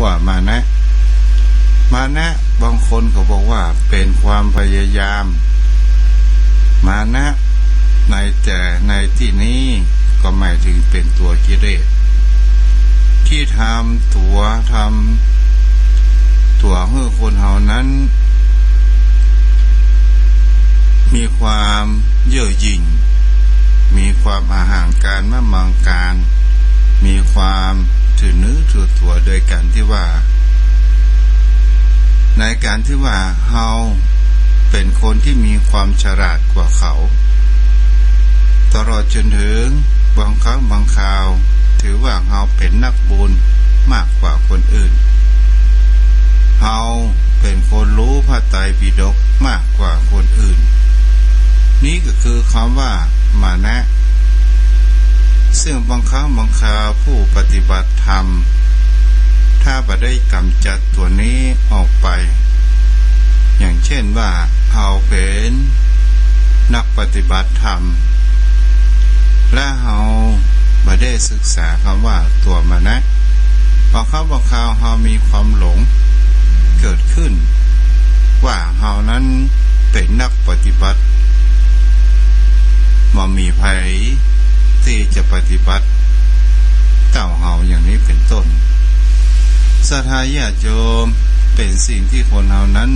ว่ามานะบางคนเขาบอกว่าเป็นความพยายามมานะในที่นี้ก็หมายถึงเป็นตัวกิเลสที่ทำตัวให้คนเฮานั้นมีความเย่อหยิ่งมีความอาหารการมะมังการมีความถือเนื้อถือตัวโดยการที่ว่าในการที่ว่าเฮาเป็นคนที่มีความฉลาดกว่าเขาตลอดจนถึงบางครั้งบางคราวถือว่าเฮาเป็นนักบุญมากกว่าคนอื่นเฮาเป็นคนรู้พระไตรปิฎกมากกว่าคนอื่นนี่ก็คือคำว่ามานะซึ่งบางครั้งบางคราวผู้ปฏิบัติธรรมถ้าบ่ได้กำจัดตัวนี้ออกไปอย่างเช่นว่าเฮาเป็นนักปฏิบัติธรรมและเฮาบ่ได้ศึกษาคำว่าตัวมานะบางครั้งบางคราวเฮามีความหลงเกิดขึ้นว่าเฮานั้นเป็นนักปฏิบัติบ่มีไผที่จะปฏิบัติเต้าเฮาอย่างนี้เป็นต้นศรัทธาญาติโยมเป็นสิ่งที่คนเฮานั้น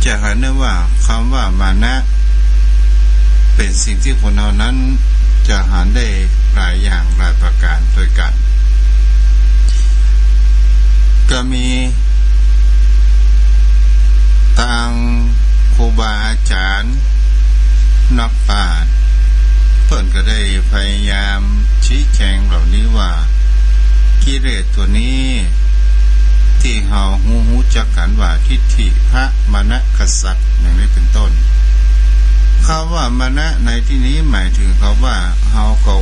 จะเห็นได้ว่าคำว่ามานะเป็นสิ่งที่คนเฮานั้นจะหาได้หลายอย่างหลายประการด้วยกันก็มีทางครูบาอาจารย์นักปราชญ์เพิ่นก็ได้พยายามชี้แจงเหล่านี้ว่ากิเลสตัวนี้ที่เฮาฮู้จักกันว่าทิฏฐิพระมณกษัตริย์อย่างนี้เป็นต้นคำว่ามณะในที่นี้หมายถึงเขาว่าเฮาก็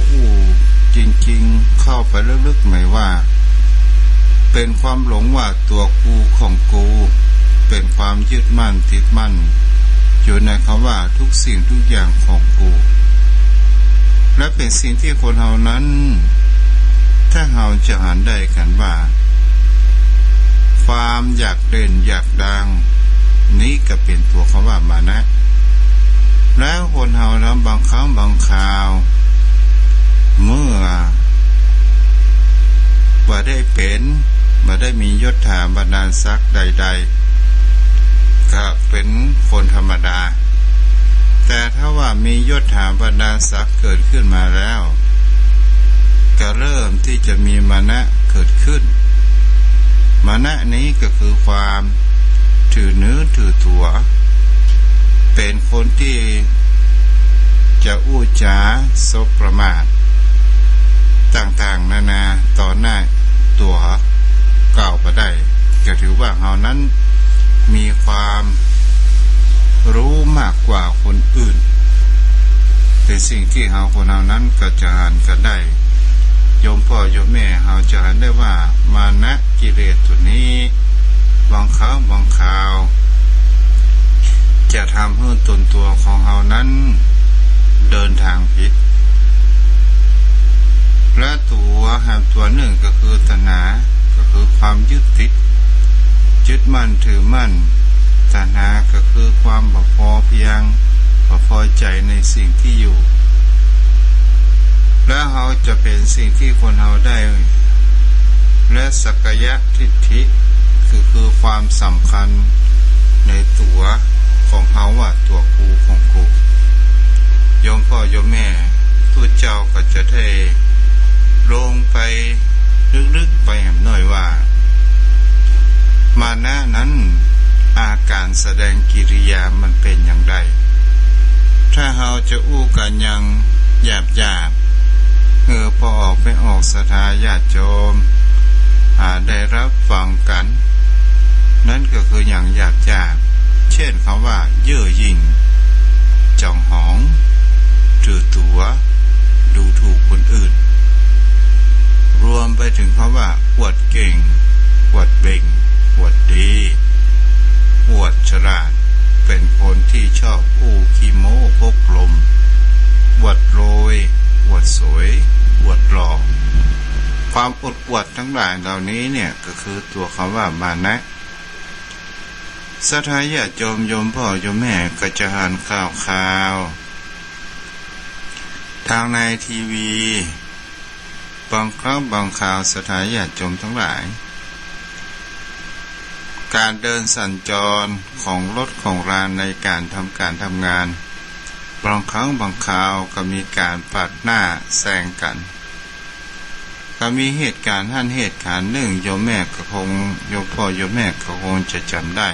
จริงๆเข้าไปลึกๆหมายว่าเป็นความหลงว่าตัวกูของกูเป็นความยึดมั่นติดมั่นอยู่ในคำว่าทุกสิ่งทุกอย่างของกูและเป็นสิ่งที่คนเฮานั้นถ้าเฮาจะหันได้กันว่าความอยากเด่นอยากดังนี้ก็เป็นตัวคำว่ามานะแล้วคนเฮานั้นบางครั้งบางคราวเมื่อบ่ได้มียศถาบรรดาศักดิ์ใดๆก็เป็นคนธรรมดาแต่ถ้าว่ามียศถาบรรดาศักดิ์เกิดขึ้นมาแล้วก็เริ่มที่จะมีมานะเกิดขึ้นมานะนี้ก็คือความถือเนื้อถือตัวเป็นคนที่จะอู้จาสบประมาทต่างๆนานาต่อหน้าตัวเก่าไปได้ก็ถือว่าเฮานั้นมีความรู้มากกว่าคนอื่นแต่สิ่งที่เฮาคนเฮานั้นก็จะหันกันได้โยมพ่อโยมแม่เฮาจะหันได้ว่ามานะกิเลสตัวนี้บางครั้งบางคราวจะทำให้ตนตัวของเฮานั้นเดินทางผิดและตัวหนึ่งก็คือตัณหาก็คือความยึดติดยึดมั่นถือมั่นตัณหาก็คือความบ่พอเพียงบ่พอใจในสิ่งที่อยู่และเฮาจะเป็นสิ่งที่คนเฮาได้และสักกายทิฏฐิคือความสำคัญในตัวของเฮาว่าตัวกูของกูโยมพ่อโยมแม่ทุกเจ้าก็จะได้ลงไปลึกๆไปหน่อยว่ามานะนั้นอาการแสดงกิริยามันเป็นอย่างไรถ้าเฮาจะอู้กันยังหยาบพอออกศรัทธาญาติโยมได้รับฟังกันนั่นก็คืออย่างหยาบเช่นคำว่าเย่อหยิ่งจองหองถือตัวดูถูกคนอื่นรวมไปถึงคำว่าอวดเก่งอวดเบ่งอวดดีอวดฉลาดเป็นคนที่ชอบขี้โม้พกลมอวดโรยอวดสวยอวดหล่อความ ความอดอวดทั้งหลายเหล่านี้เนี่ยก็คือตัวคำว่ามานะสถาญาติโยมโยมพ่อโยมแม่ก็จะหันข่าวทางในทีวีบางครั้งบางข่าวสถาญาติโยมทั้งหลายการเดินสัญจรของรถของราในการทำงานบางครั้งบางคราวก็มีการปาดหน้าแซงกันก็มีเหตุการณ์เหตุการณ์หนึ่งโยมแม่ก็คงโยมพ่อโยมแม่ก็คงจะจำได้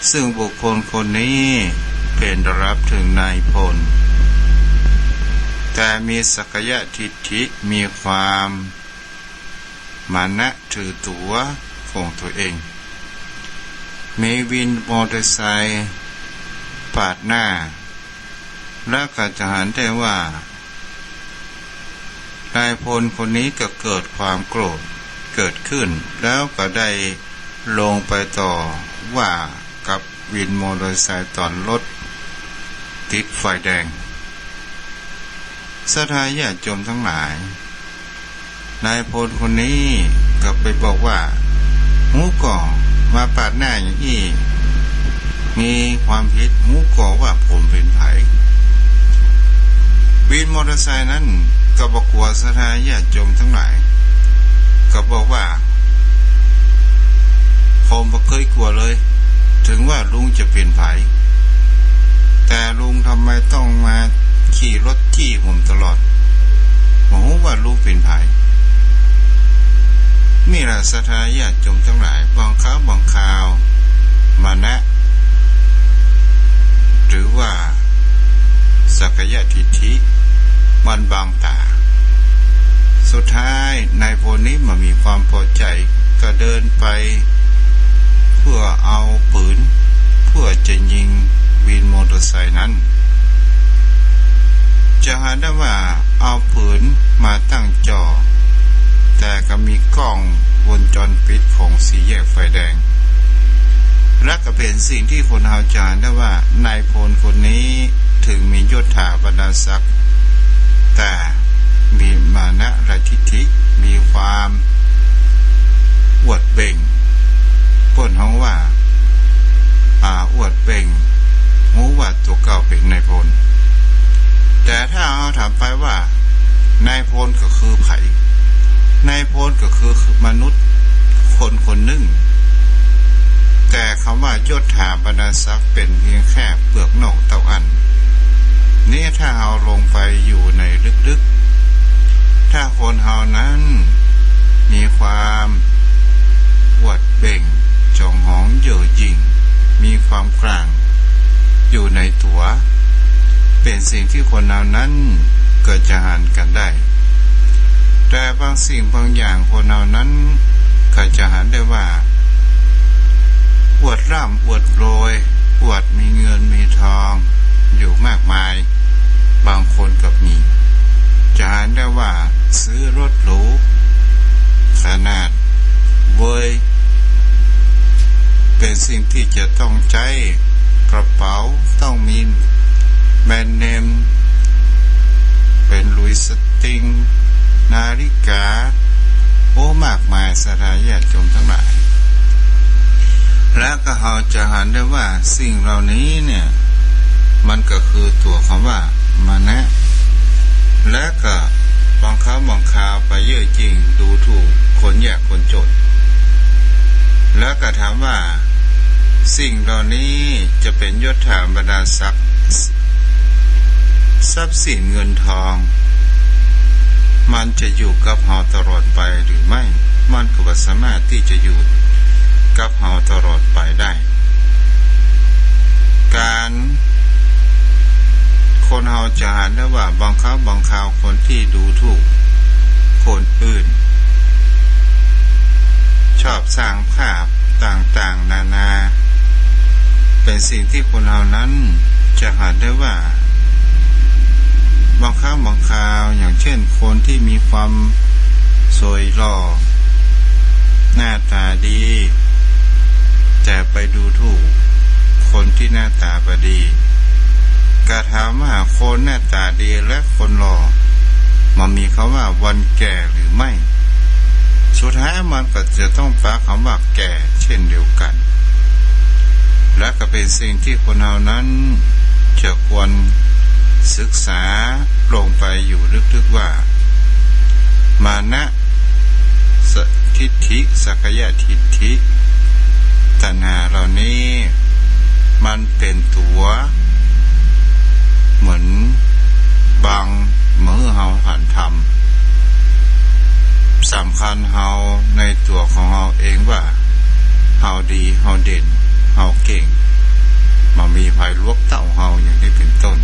ซึ่งบุคคลคนนี้เป็นระดับถึงนายพลแต่มีสักยะทิฏฐิมีความมานะถือตัวของตัวเองมีวินมอเตอร์ไซค์ปาดหน้าและก็จะเห็นได้ว่านายพลคนนี้ก็เกิดความโกรธเกิดขึ้นแล้วก็ได้ลงไปต่อว่ากับวินมอเตอร์ไซค์ตอนรถติดไฟแดงสถาญาติโยมทั้งหลายนายพลคนนี้ก็ไปบอกว่าหูก่อมาปาดหน้าอย่างนี้มีความผิดหูก่อว่าผมเป็นไผวินมอเตอร์ไซค์นั้นก็บอกว่าสถาญาติโยมทั้งหลายก็บอกว่าผมบ่เคยกลัวเลยถึงว่าลุงจะเป็นไผแต่ลุงทำไมต้องมาขี่รถจี้ผมตลอดโอ้ว่าลุงเป็นไผนี่แหละสถาญาติโยมทั้งหลายบางครั้งบางคราวมานะหรือว่าสักยะทิฏฐิมันบางตาสุดท้ายนายพลนี้มามีความพอใจก็เดินไปเพื่อเอาปืนเพื่อจะยิงวินมอเตอร์ไซค์นั้นจะหาได้ว่าเอาปืนมาตั้งจ่อแต่ก็มีกล้องวงจรปิดของสี่แยกไฟแดงและก็เป็นสิ่งที่คนเฮาจะเห็นได้ว่านายพลคนนี้ถึงมียศถาบรรดาศักดิ์แต่มีมานะและทิฏฐิมีความอวดเบ่งพ้นห้องว่าอวดเบ่งหูว่าตัวเก่าเป็นนายพลแต่ถ้าเราถามไปว่านายพลก็คือไผนายพลก็คือมนุษย์คนหนึ่งแต่คำว่ายศถาบรรดาศักดิ์เป็นเพียงแค่เปลือกนอกเท่านั้นนี่ถ้าเราลงไปอยู่ในลึกๆถ้าคนเฮานั้นมีความอวดเบ่งจองหองเย่อหยิ่งมีความกลางอยู่ในตัวเป็นสิ่งที่คนเหล่านั้นเกิดจะหันกันได้แต่บางสิ่งบางอย่างคนเหล่านั้นก็จะหันได้ว่าอวดร่ำอวดโรยอวดมีเงินมีทองอยู่มากมายบางคนกับมีจะหันได้ว่าซื้อรถหรูขนาดเว้ยเป็นสิ่งที่จะต้องใช้กระเป๋าต้องมีแบรนด์เนมเป็นลุยสติงนาฬิกาโอ้มากมายสถาญาติโยมทั้งหลายและก็เราจะเห็นได้ว่าสิ่งเหล่านี้เนี่ยมันก็คือตัวคำว่ามานะและก็บางครั้งบางคราวไปเยอะจริงดูถูกคนยากคนจนแล้วก็ถามว่าสิ่งเหล่านี้จะเป็นยศถาบรรดาศักดิ์ทรัพย์สินเงินทองมันจะอยู่กับเราตลอดไปหรือไม่มันก็บ่สามารถที่จะอยู่กับเราตลอดไปได้การคนเฮาจะเห็นได้ว่าบางครั้งบางคราวคนที่ดูถูกคนอื่นชอบสร้างภาพต่างๆนานาเป็นสิ่งที่คนเฮานั้นจะเห็นได้ว่าบางครั้งบางคราวอย่างเช่นคนที่มีความสวยหล่อหน้าตาดีแต่ไปดูถูกคนที่หน้าตาบ่ดีก็ถามว่าคนหน้าตาดีและคนหล่อ มันมีคำว่าวันแก่หรือไม่สุดท้ายมันก็จะต้องแปลคำว่าแก่เช่นเดียวกันและก็เป็นสิ่งที่คนเรานั้นจะควรศึกษาลงไปอยู่ลึกๆว่ามานะทิฏฐิสักยะทิฏฐิตัณหาเหล่านี้มันเป็นตัวเหมือนบังมือเฮาหันทำสำคัญเฮาในตัวของเฮาเองว่าเฮาดีเฮาเด่นเฮาเก่งมามีภัยลวกเต่าเฮาอย่างนี้เป็นต้น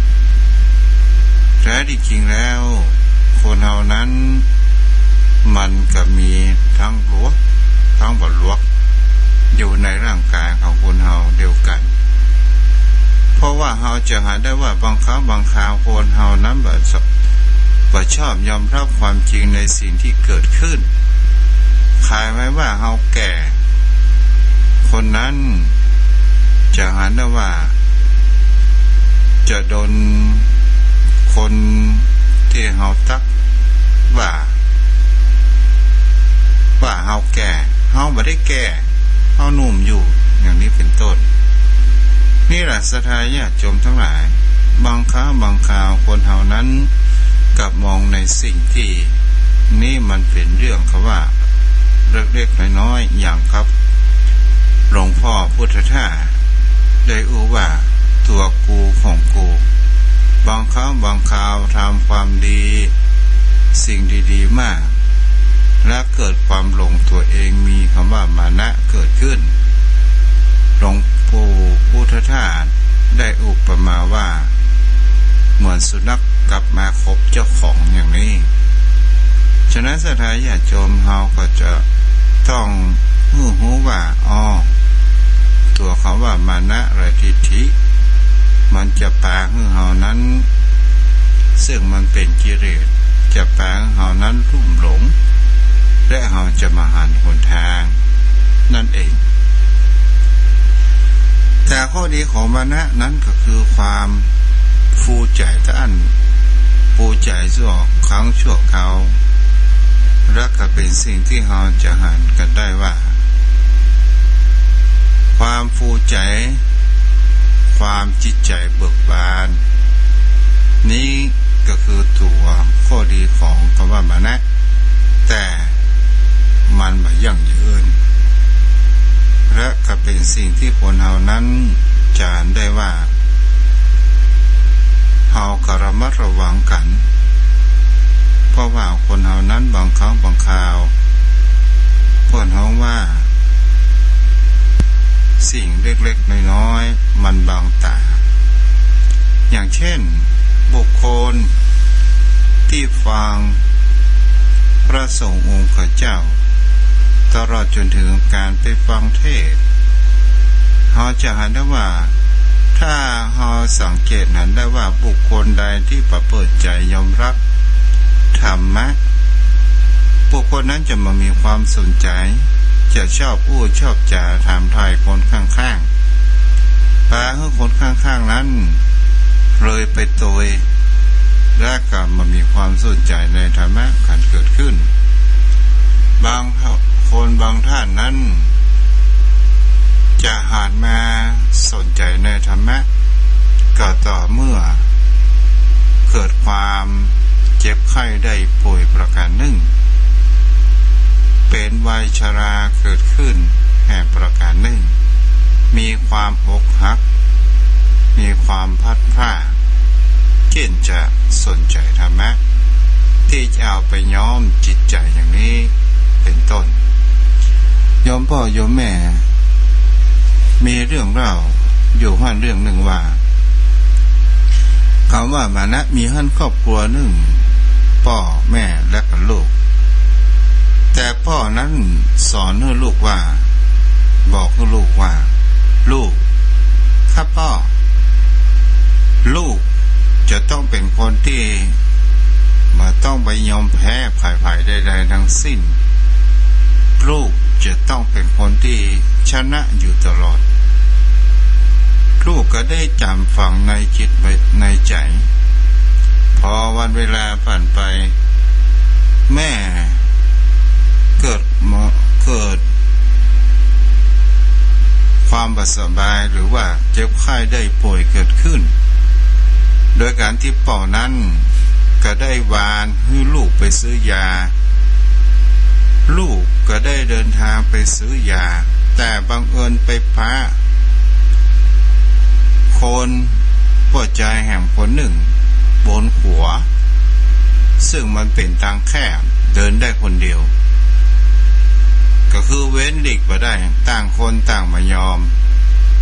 แท้ที่จริงแล้วคนเฮานั้นมันก็มีทั้งลวกทั้งบ่ลวกอยู่ในร่างกายของคนเฮาเดียวกันเพราะว่าเฮาจะหาได้ว่าบางครั้งบางคราวคนเฮานั้นบ่ชอบยอมรับความจริงในสิ่งที่เกิดขึ้นขายไว้ว่าเฮาแก่คนนั้นจะหาได้ว่าจะโดนคนที่เฮาตักว่าเฮาแก่เฮาบ่ได้แก่เฮาหนุ่มอยู่อย่างนี้เป็นต้นนี่แหละศรัทธาญาติโยมทั้งหลายบางครั้งบางคราวคนเฮานั้นกับมองในสิ่งที่นี่มันเป็นเรื่องเขาว่าเล็กๆน้อยๆอย่างครับหลวงพ่อพุทธทาสได้อู้ว่าตัวกูของกูบางครั้งบางคราวทำความดีสิ่งดีๆมากและเกิดความหลงตัวเองมีคำว่ามานะเกิดขึ้นหลวงปู่พุทธทาสได้อุปมาว่าเหมือนสุนัขกลับมาคบเจ้าของอย่างนี้ฉะนั้นศรัทธาญาติโยมเฮาก็จะต้องรู้ว่าตัวคำว่ามานะหรือทิฏฐิมันจะแปลให้เฮานั้นซึ่งมันเป็นกิเลสจะแปลให้เฮานั้นลุ่มหลงและเฮาจะมาหันหนทางนั่นเองแต่ข้อดีของมานะนั้นก็คือความฟูใจท่านฟูใจชั่วครั้งชั่วคราวและก็เป็นสิ่งที่เฮาจะหันกันได้ว่าความฟูใจความจิตใจเบิกบานนี้ก็คือตัวข้อดีของคำว่ามานะแต่มันไม่ยั่งยืนและก็เป็นสิ่งที่คนเฮานั้นจะเห็นได้ว่าเฮาก็ระมัดระวังกันเพราะว่าคนเฮานั้นบางครั้งบางคราวเพิ่นฮ้องว่าสิ่งเล็กๆน้อยๆมันบางตาอย่างเช่นบุคคลที่ฟังพระสงฆ์องค์ข้าเจ้าตลอดจนถึงการไปฟังเทศน์เราจะเห็นได้ว่าถ้าเราสังเกตเห็นได้ว่าบุคคลใดที่เปิดใจยอมรับธรรมะบุคคลนั้นจะมามีความสนใจจะชอบพูดชอบจาถามไถ่คนข้างๆพาให้คนข้างๆนั้นเลยไปโดยและก็มามีความสนใจในธรรมะกันเกิดขึ้นบางคนบางท่านนั้นจะหันมาสนใจในธรรมะก็ต่อเมื่อเกิดความเจ็บไข้ได้ป่วยประการหนึ่งเป็นวัยชราเกิดขึ้นแห่งประการหนึ่งมีความอกหักมีความพัดพลาดเช่นจะสนใจธรรมะที่จะเอาไปย้อมจิตใจอย่างนี้เป็นต้นโยมพ่อโยมแม่มีเรื่องเล่าอยู่ห้านเรื่องหนึ่งว่าคำว่ามานะมีห้านครอบครัวหนึ่งพ่อแม่และก็ลูกแต่พ่อนั้นสอนให้ลูกว่าบอกให้ลูกว่าลูกครับพ่อลูกจะต้องเป็นคนที่มาต้องไปยอมแพ้ภัยใดๆทั้งสิ้นลูกจะต้องเป็นคนที่ชนะอยู่ตลอดลูกก็ได้จำฝังในจิตไว้ในใจพอวันเวลาผ่านไป แม่เกิดความบาดสบายหรือว่าเจ็บไข้ได้ป่วยเกิดขึ้นโดยการที่ป่อนั้นก็ได้วานให้ลูกไปซื้อยาลูกก็ได้เดินทางไปซื้อยาแต่บังเอิญไปพาคนหัวใจแห่งคนหนึ่งบนหัวซึ่งมันเป็นทางแคบเดินได้คนเดียวก็คือเว้นหลีกมาได้ต่างคนต่างมายอม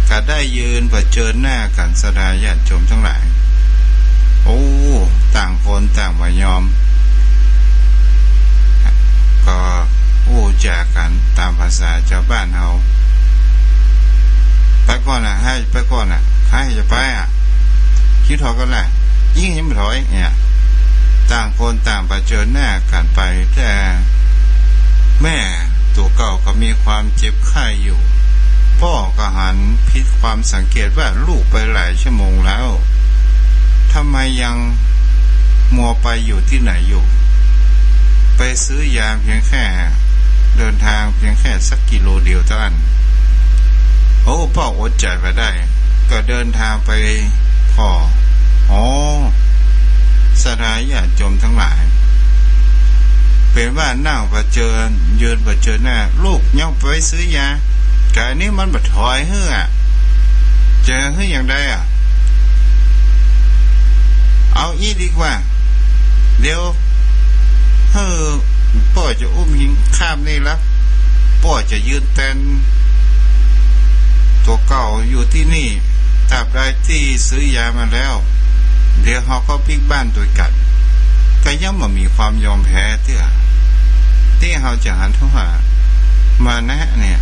ก็ได้ยืนเผชิญหน้ากันสดาญาติโยมทั้งหลายโอ้ต่างคนต่างมายอมก็จากกันตามภาษาชาวบ้านเฮาไปก่อนน่ะให้ไปก่อนน่ะใครจะไปคิดถอยกันแหละยิ่งยังไม่ถอยเนี่ยต่างคนต่างเผชิญหน้ากันไปแต่แม่ตัวเก่าก็มีความเจ็บไข้อยู่พ่อก็หันพิจความสังเกตว่าลูกไปหลายชั่วโมงแล้วทำไมยังมัวไปอยู่ที่ไหนอยู่ไปซื้อยาเพียงแค่เดินทางเพียงแค่สักกิโลเดียวเท่านั้นพ่ออดใจไปได้ก็เดินทางไปพ่อสถานญาติโยมทั้งหลายเป็นว่านั่งเผชิญยืนเผชิญหน้าลูกย่องไปซื้อยาแต่อันนี้มันบัดถอยเฮ้อเจอเฮ้ออย่างใดเอาอีดีกว่าเดี๋ยวพ่อจะอุ้มหิงข้ามนี่แล้วพ่อจะยืนเต้นตัวเก่าอยู่ที่นี่ตราบใดที่ซื้อยามาแล้วเดี๋ยวเขาก็ปิกบ้านตัวกัดก็ย่อมมีความยอมแพ้ที่เขาจะหันเข้ามามานะเนี่ย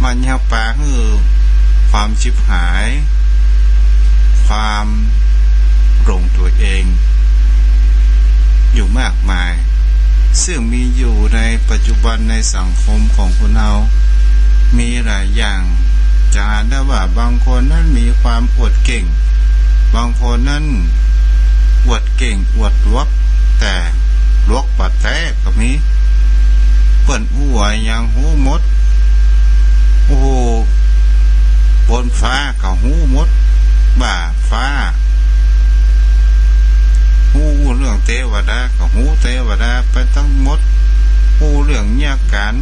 มันยาวปาคือความชิบหายความหลงตัวเองอยู่มากมายซึ่งมีอยู่ในปัจจุบันในสังคมของคนเรามีหลายอย่างจะเห็นได้ว่าบางคนนั้นมีความอวดเก่งบางคนนั้นอวดเก่งอวดรวบแต่ลวกปัดแท้ก็มีเปิ้นหัวยังหูมดบนฟ้าก็หูมดบ่าฟ้าหูเรื่องเทวดาก็หูเทวดาไปทั้งหมดหูเรื่องแยกกัน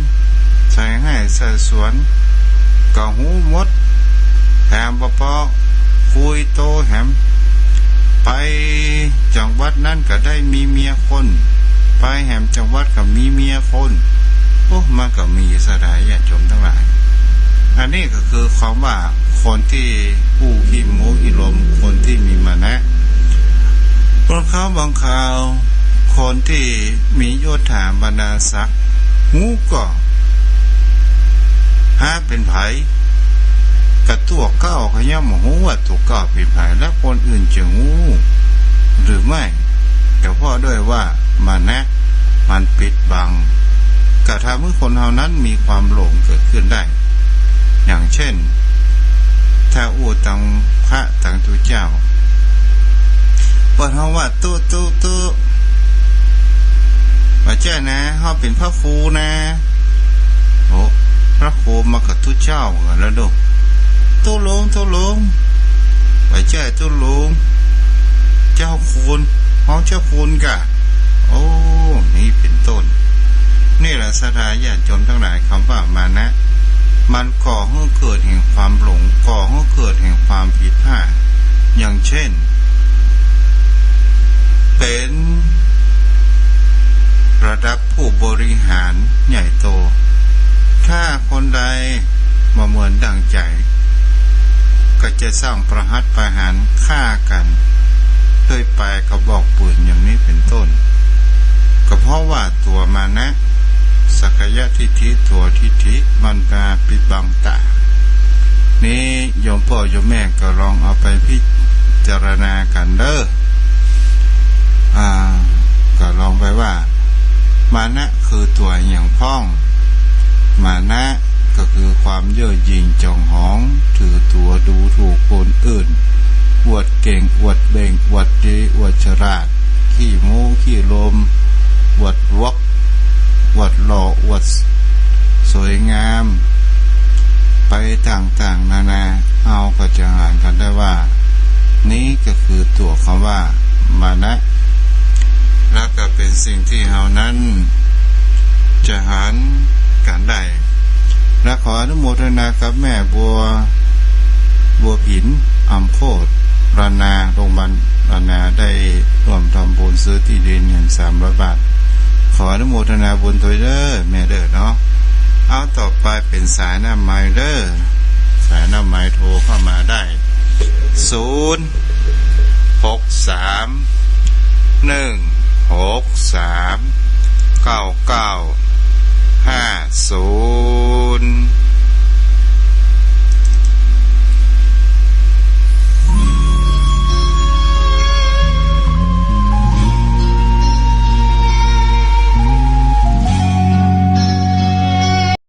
ใส่ให้ใส่สวนก็หูมดแถมบ่พอคุยโตแถมไปจังหวัดนั้นก็ได้มีเมียคนไปแหมจังหวัดก็มีเมียคนมันก็มีสดายญาติโยมทั้งหลายอันนี้ก็คือความว่าคนที่ผู้ขี้โม้ขี้ลมคนที่มีมานะบางคราวบางคราวคนที่มียศถาบรรดาศักดิ์หูก็หาเป็นไผกระตัวเก้าขย่ำหูว่าตัวเก้าเป็นไผและคนอื่นจะงูหรือไม่แต่เพราะด้วยว่ามานะมันปิดบังกระทำให้คนเหล่านั้นมีความหลงเกิดขึ้นได้อย่างเช่นถ้าตังพระตังตุเจ้าเปิดห้องว่าตู้ว่าเจ้านะเขาเป็นพระครูนะพระครูมากับตุเจ้าแล้วดูตู้ลงว่าเจ้าตู้ลงเจ้าคุณห้องเจ้าคุณกะนี่เป็นต้นนี่แหละสถานญาติโยมทั้งหลายคำว่ามานะมันก่อให้เกิดแห่งความหลงก่อให้เกิดแห่งความผิดพลาดอย่างเช่นเป็นระดับผู้บริหารใหญ่โตถ้าคนใดมาเหมือนดังใจก็จะสร้างประหัตประหารฆ่ากันด้วยปลายกระบอกปืนอย่างนี้เป็นต้นก็เพราะว่าตัวมานะสักยะทิฏฐิตัวทิฏฐิมันมาปิดบังตานี่โยมพ่อโยมแม่ก็ลองเอาไปพิจารณากันเด้อก็ลองไปว่ามานะคือตัวอย่างพ้องมานะก็คือความเย่อหยิ่งจองหองถือตัวดูถูกคนอื่นอวดเก่งอวดเบ่งอวดดีอวดฉลาดขี้โม้ขี้ลม อวดวกอวดหล่ออวดสวยงามไปต่างๆนานาเอาก็จะอ่านกันได้ว่านี้ก็คือตัวคำว่ามานะและก็เป็นสิ่งที่เฮานั้นจะหารกันได้และขออนุโมทนากับแม่บัวผินอำโคตรรานาโรงพยาบาลรานาได้ร่วมทำบุญซื้อที่ดินเงิน300 บาทขออนุโมทนาบุญตัวเด้อแม่เด้อเนาะเอาต่อไปเป็นสายหน้าไม้เด้อสายหน้าไม้โทรเข้ามาได้063 163 9950